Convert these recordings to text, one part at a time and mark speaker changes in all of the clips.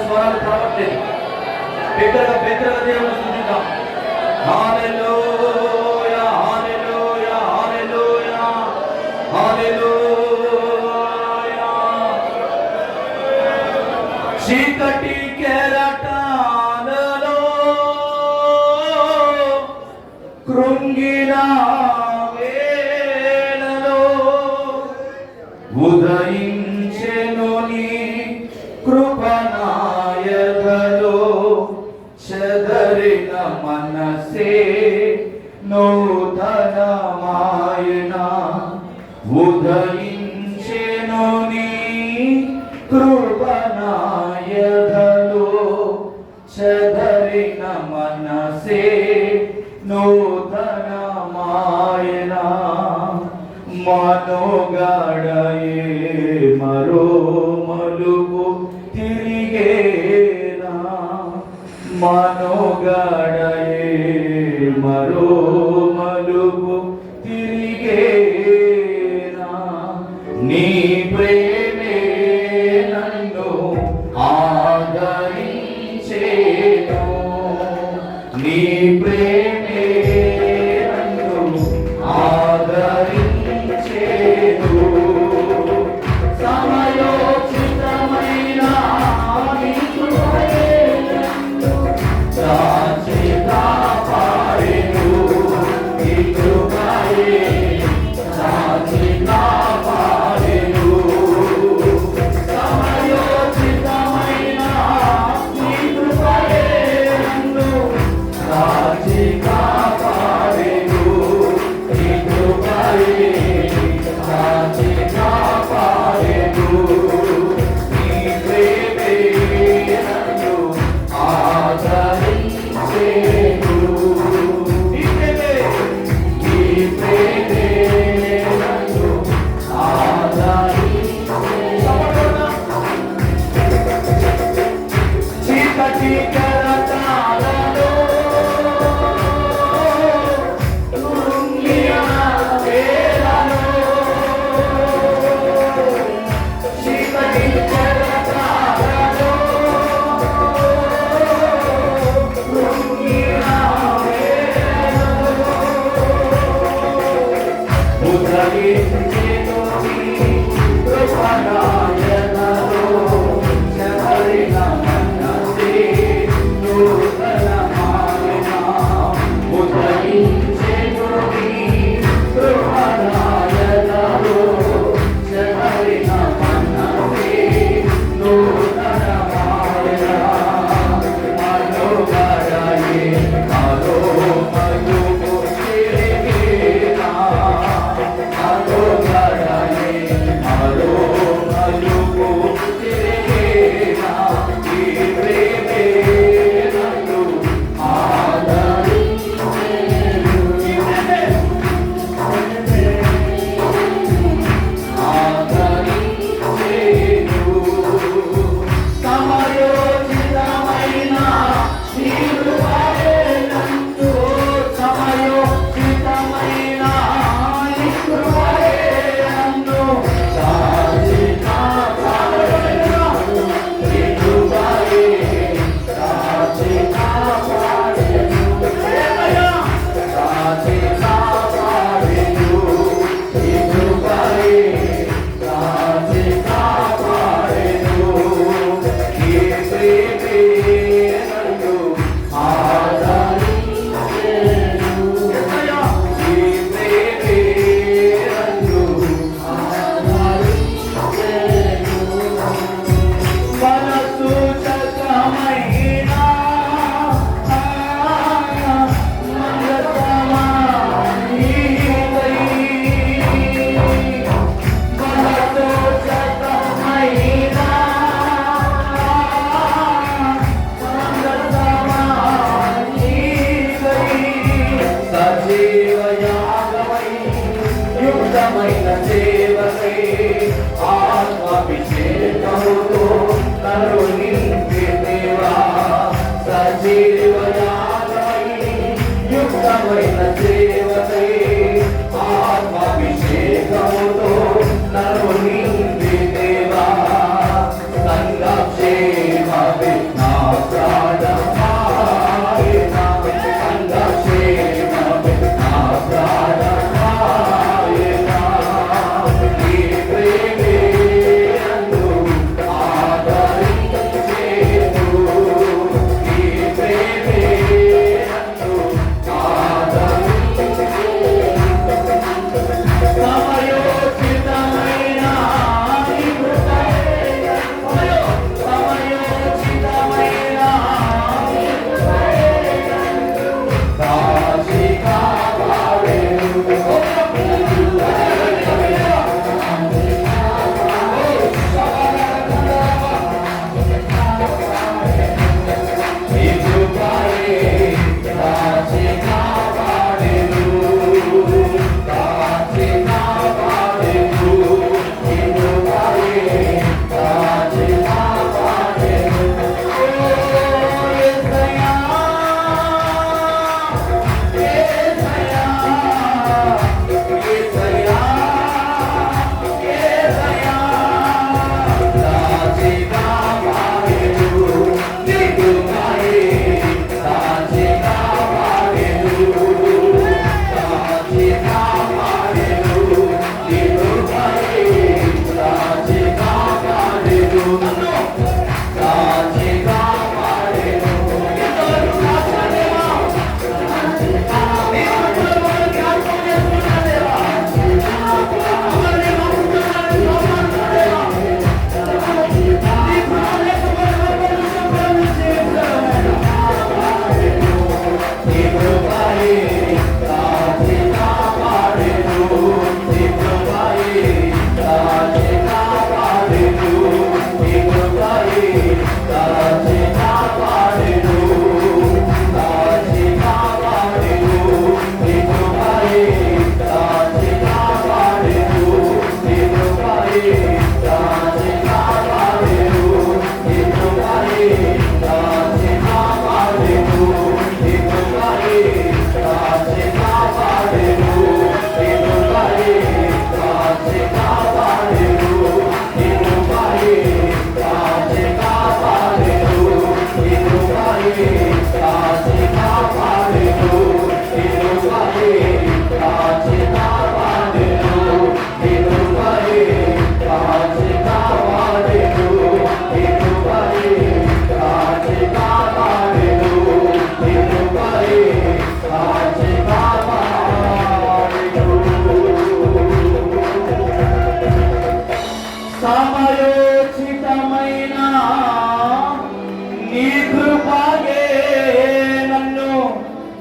Speaker 1: స్వరాలు కావట్లేదు. బిగ్గరగా దేవుని స్తుతిద్దాం. హల్లెలూయా హల్లెలూయా హల్లెలూయా హల్లెలూయా. చీకటి కెరటాలలో కృంగిన వేళలో ఉదయించెను నీ కృపనాయకలో. చెదరిన మనసే నూతనమాయన ఉదయించెను నీ కృపనాయకలో. చెదరిన మనసే నూతనమాయన మనోగడయే మరో మలుపు తిరిగేనా. మనోగడయే మరో మలుపు తిరిగేనా. నీ ప్రేమే నన్ను ఆదరించేను. నీ ప్రేమే నన్ను ఆదరించేను. సమయోచితమైన నీ కృపయే నన్ను కాచి కాపాడెను.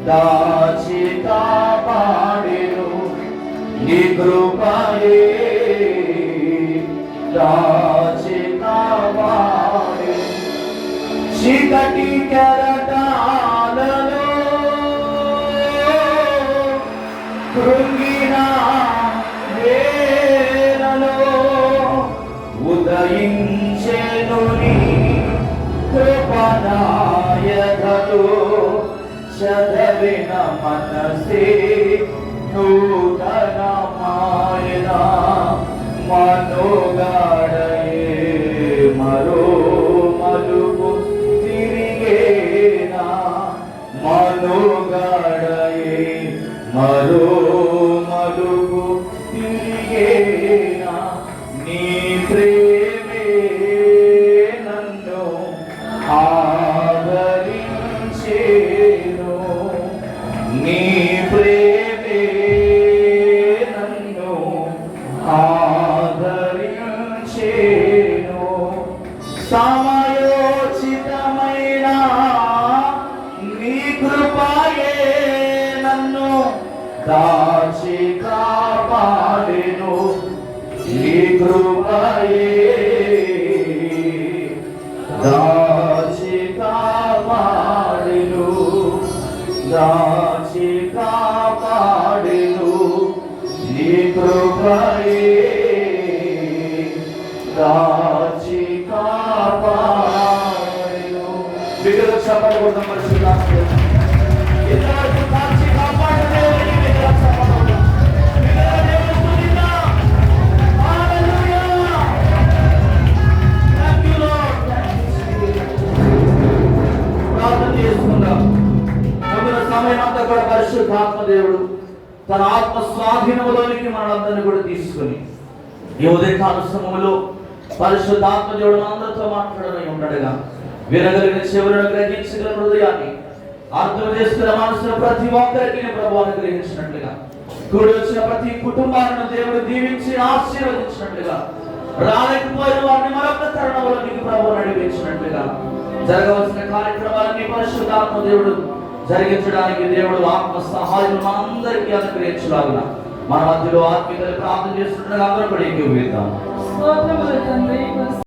Speaker 1: దాచి కాపాడెను నీ కృపయే దాచి కాపాడెను చీకటి కెరటాలలో కృంగిన వేళలో ఉదయించెను నీ కృపణాయధలో చదవిన మనసే నూతనమాయన మనోగాడయే మరో మలుపు తిరిగేనా మనోగాడయే మరో మలుపు తిరిగేనా నీ ప్రేమే నన్ను ఆదరించేను నీ ప్రేమే నన్ను ఆదరించేను సమయోచితమైన నీ కృపయే నన్ను దాచి కాపాడెను నీ కృపయే దాచి కాపాడెను దాచి కాపాడెను నీ కృపయే దాచి కాపాడెను బిడ్డలు చెప్పండి కొడతాం పరిశుద్ధాత్మ ఇంతవరకు దాచి కాపాడలే సమయమంతా కూడా పరిశుద్ధాత్మ దేవుడు తన ఆత్మ స్వాధీనంలోనికి మనందరినీ కూడా తీసుకుని ఈ ఉదయకాల సమయంలో పరిశుద్ధాత్మ దేవుడు మనందరితో మాట్లాడని ఉండడుగా వినగలిగిన చెవులను గ్రహించగల హృదయాన్ని అర్థం చేసుకున్న మనసును ప్రతి ఒక్కరికి ప్రభువు అనుగ్రహించినట్లుగా కూడి వచ్చిన ప్రతి కుటుంబాలను దేవుడు దీవించి ఆశీర్వదించినట్లుగా రాలేకపోయిన వారిని మరొక తరుణంలో నీకు ప్రభువు నడిపించినట్లుగా జరగవలసిన కార్యక్రమాలన్నీ పరిశుద్ధాత్మ దేవుడు జరిగించడానికి దేవుడు ఆత్మ సహాయం మనందరికీ అనుగ్రహించలాగున మన మధ్యలో ఆత్మీయతలు ప్రార్థన చేస్తుండగా అందరూ కూడా ఏకీభవిద్దాం.